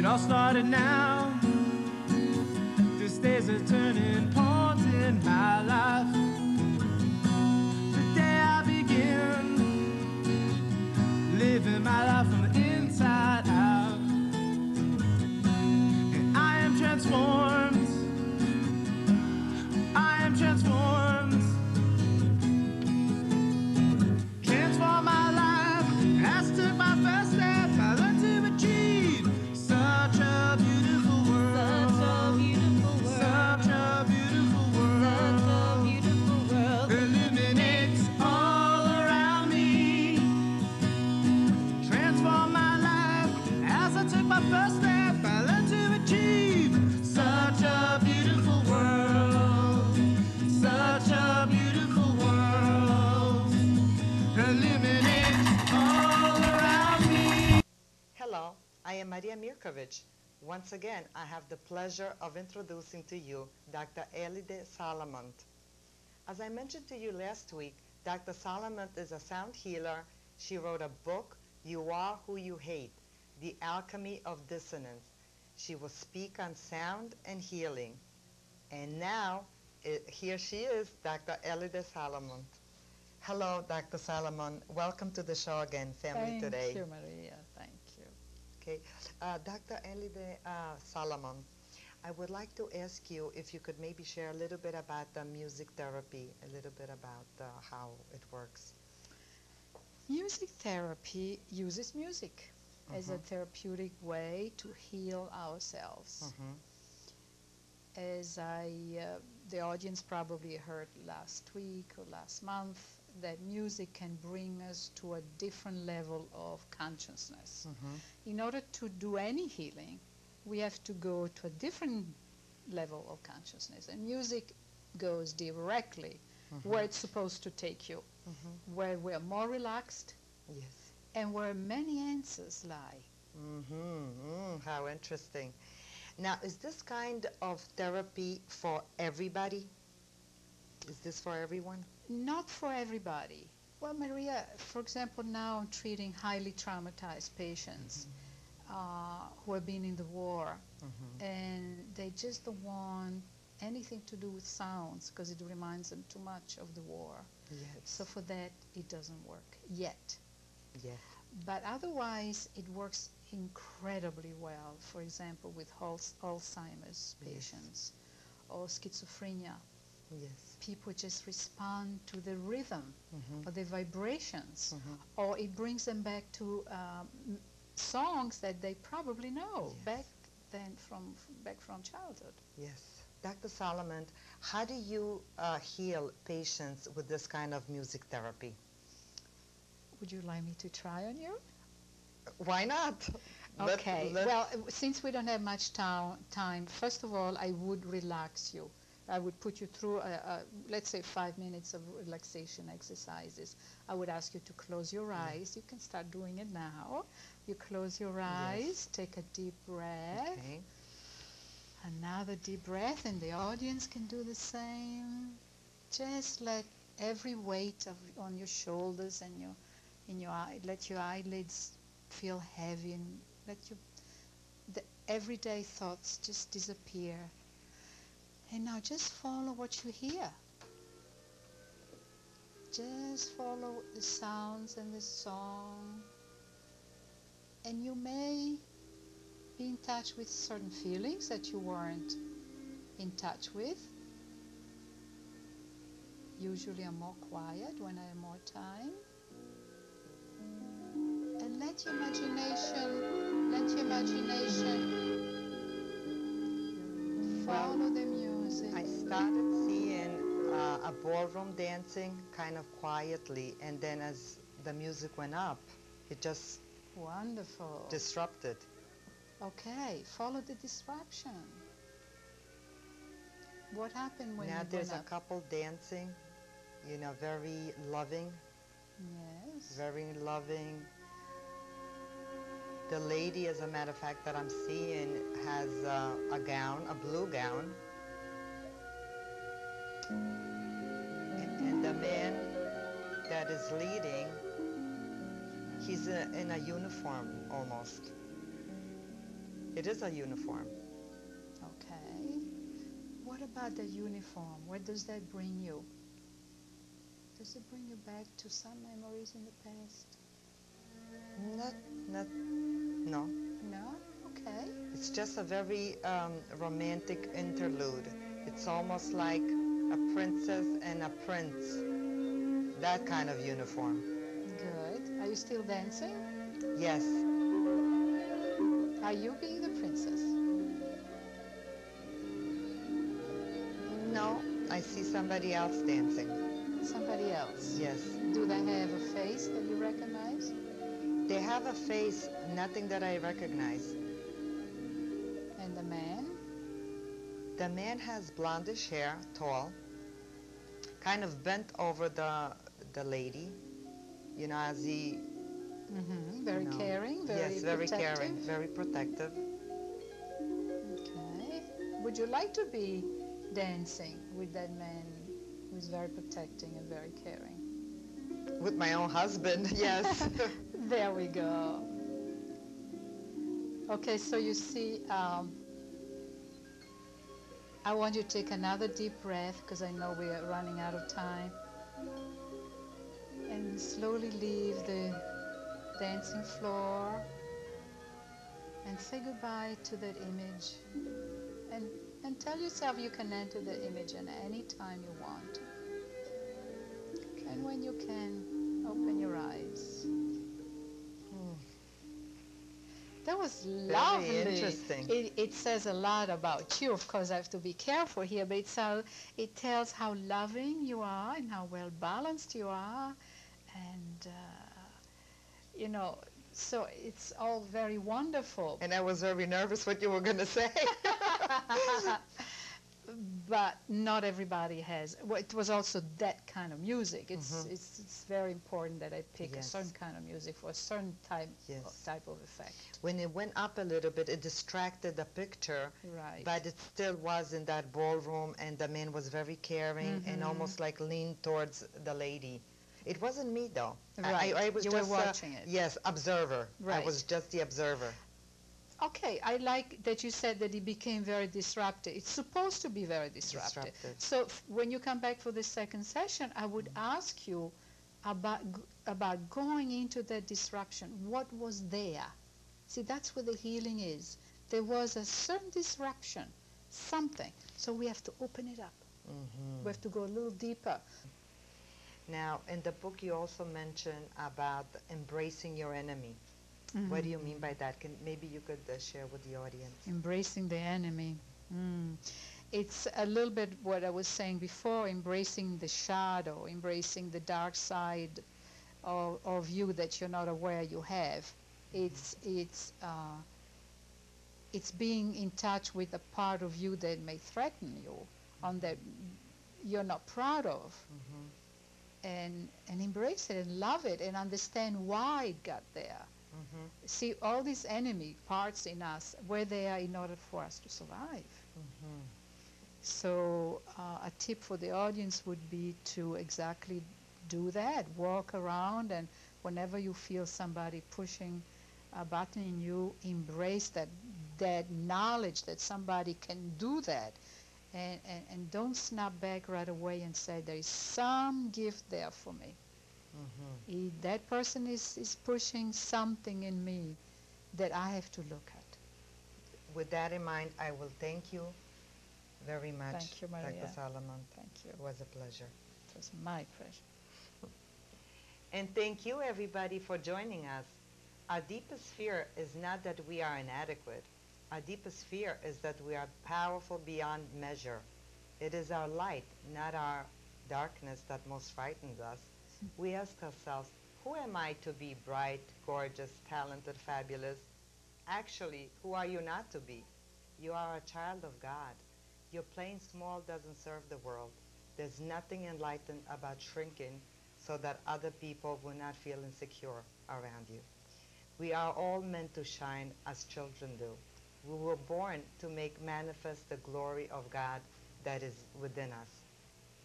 It all started now. This day's a turning point in my life. The day I begin living my life from the inside out. And I am transformed. I am transformed. Transform my life. As took my first step, I learned to achieve such a beautiful world. Such a beautiful world. Such a beautiful world. Illuminates all around me. Transform my life. As I took my first step, I learned to achieve such a beautiful world. Such a beautiful world. Illuminates all around me. Hello, I am Maria Mirkovich. Once again, I have the pleasure of introducing to you Dr. Solomont. As I mentioned to you last week, Dr. Solomont is a sound healer. She wrote a book, You Are Who You Hate, The Alchemy of Dissonance. She will speak on sound and healing. And now, here she is, Dr. Solomont. Hello, Dr. Solomon. Welcome to the show again, Family Today. Thank you, Maria. Thank you. Okay, Dr. Solomon, I would like to ask you if you could maybe share a little bit about the music therapy, a little bit about how it works. Music therapy uses music as a therapeutic way to heal ourselves. As the audience probably heard last week or last month, that music can bring us to a different level of consciousness. In order to do any healing, we have to go to a different level of consciousness. And music goes directly where it's supposed to take you, where we're more relaxed, Yes. and where many answers lie. How interesting. Now, is this kind of therapy for everybody? Is this for everyone? Not for everybody. Well, Maria, for example, now I'm treating highly traumatized patients who have been in the war, and they just don't want anything to do with sounds because it reminds them too much of the war. Yes. So for that, it doesn't work yet. Yes. But otherwise, it works incredibly well, for example, with Alzheimer's patients or schizophrenia. Yes. People just respond to the rhythm or the vibrations, or it brings them back to songs that they probably know back from childhood. Yes. Dr. Solomon, how do you heal patients with this kind of music therapy? Would you like me to try on you? Why not? Okay. Well, since we don't have much time, first of all, I would relax you. I would put you through, let's say, 5 minutes of relaxation exercises. I would ask you to close your eyes. You can start doing it now. You close your eyes, take a deep breath. Okay. Another deep breath, and the audience can do the same. Just let every weight on your shoulders and let your eyelids feel heavy, and let the everyday thoughts just disappear. And now just follow what you hear. Just follow the sounds and the song. And you may be in touch with certain feelings that you weren't in touch with. Usually I'm more quiet when I have more time. And let your imagination follow the music. I started seeing a ballroom dancing kind of quietly, and then as the music went up, it just Wonderful. disrupted. Okay, follow the disruption. What happened when Now you there's went a up? couple dancing, very loving, Yes. very loving. The lady, as a matter of fact, that I'm seeing has a gown, a blue gown. And the man that is leading, he's in a uniform almost. It is a uniform. Okay. What about the uniform? Where does that bring you? Does it bring you back to some memories in the past? No. No? Okay. It's just a very romantic interlude. It's almost like a princess and a prince. That kind of uniform. Good. Are you still dancing? Yes. Are you being the princess? No, I see somebody else dancing. Somebody else? Yes. Do they have a face that you recognize? They have a face, nothing that I recognize. And the man? The man has blondish hair, tall, kind of bent over the lady, you know, as he... Very caring, very yes, very protective. caring, very protective. Okay. Would you like to be dancing with that man who's very protecting and very caring? With my own husband, yes. There we go. Okay, so you see, I want you to take another deep breath because I know we are running out of time. And slowly leave the dancing floor and say goodbye to that image. And tell yourself you can enter the image at any time you want. And when you can, open your eyes. That was lovely. Very interesting. It says a lot about you. Of course, I have to be careful here, but it tells how loving you are and how well balanced you are. And, you know, so it's all very wonderful. And I was very nervous what you were going to say. But not everybody has. Well, it was also that kind of music. It's very important that I pick a certain kind of music for a certain type of effect. When it went up a little bit, it distracted the picture, Right. but it still was in that ballroom, and the man was very caring and almost like leaned towards the lady. It wasn't me, though. Right. I was You just were watching it. Yes, observer. Right. I was just the observer. Okay, I like that you said that it became very disruptive. It's supposed to be very disruptive. So when you come back for the second session, I would ask you about going into that disruption. What was there? See, that's where the healing is. There was a certain disruption, something. So we have to open it up. We have to go a little deeper. Now, in the book, you also mention about embracing your enemy. What do you mean by that? Maybe you could share with the audience. Embracing the enemy. It's a little bit what I was saying before, embracing the shadow, embracing the dark side of you that you're not aware you have. It's being in touch with a part of you that may threaten you, on that you're not proud of. And embrace it and love it and understand why it got there. See, all these enemy parts in us, where they are in order for us to survive. So a tip for the audience would be to exactly do that. Walk around, and whenever you feel somebody pushing a button in you, embrace that knowledge that somebody can do that. And don't snap back right away and say, there is some gift there for me. That person is pushing something in me that I have to look at. With that in mind, I will thank you very much, Thank you, Maria. Dr. Solomont. Thank you. It was a pleasure. It was my pleasure. And thank you, everybody, for joining us. Our deepest fear is not that we are inadequate. Our deepest fear is that we are powerful beyond measure. It is our light, not our darkness, that most frightens us. We ask ourselves, who am I to be bright, gorgeous, talented, fabulous? Actually, who are you not to be? You are a child of God. Your playing small doesn't serve the world. There's nothing enlightened about shrinking so that other people will not feel insecure around you. We are all meant to shine as children do. We were born to make manifest the glory of God that is within us.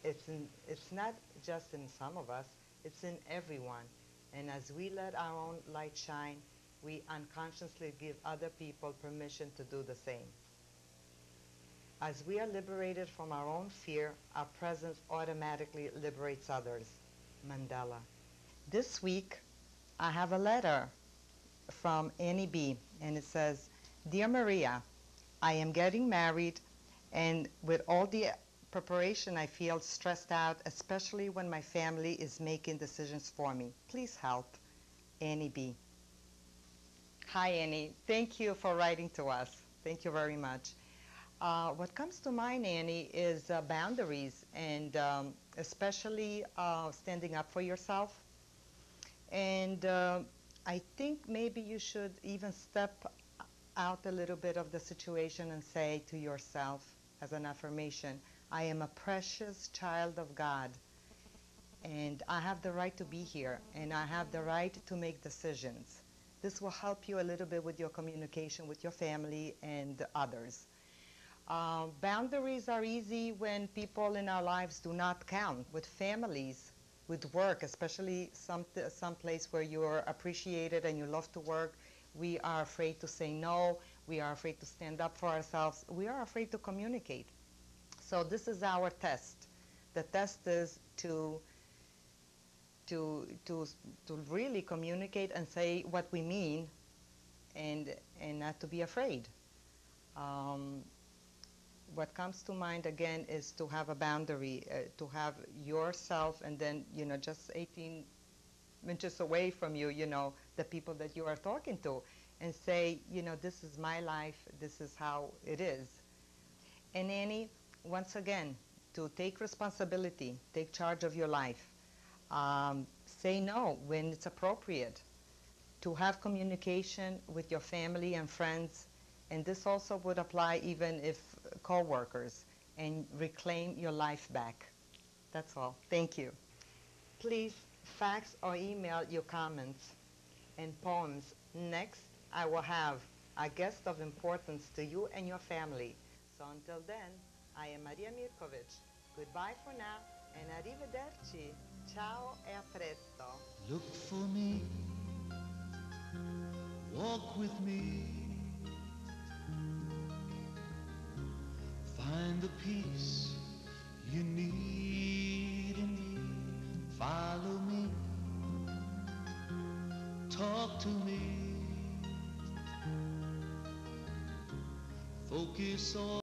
It's not just in some of us, it's in everyone. And as we let our own light shine, we unconsciously give other people permission to do the same. As we are liberated from our own fear, our presence automatically liberates others. Mandela. This week, I have a letter from Annie B, and it says, Dear Maria, I am getting married, and with all the preparation, I feel stressed out, especially when my family is making decisions for me. Please help. Annie B. Hi, Annie. Thank you for writing to us. Thank you very much. What comes to mind, Annie, is boundaries, and especially standing up for yourself. And I think maybe you should even step out a little bit of the situation and say to yourself as an affirmation, I am a precious child of God, and I have the right to be here, and I have the right to make decisions. This will help you a little bit with your communication with your family and others. Boundaries are easy when people in our lives do not count. With families, with work, especially some place where you are appreciated and you love to work, we are afraid to say no. We are afraid to stand up for ourselves. We are afraid to communicate. So this is our test. The test is to really communicate and say what we mean, and not to be afraid. What comes to mind again is to have a boundary, to have yourself, and then just 18 inches away from you, the people that you are talking to, and say, this is my life, this is how it is. And Annie, once again, to take responsibility, take charge of your life. Say no when it's appropriate. To have communication with your family and friends, and this also would apply even if co-workers, and reclaim your life back. That's all. Thank you. Please fax or email your comments and poems. Next, I will have a guest of importance to you and your family. So until then, I am Maria Mirkovich. Goodbye for now, and arrivederci. Ciao e a presto. Look for me, walk with me, find the peace you need in me. Follow me, talk to me, focus on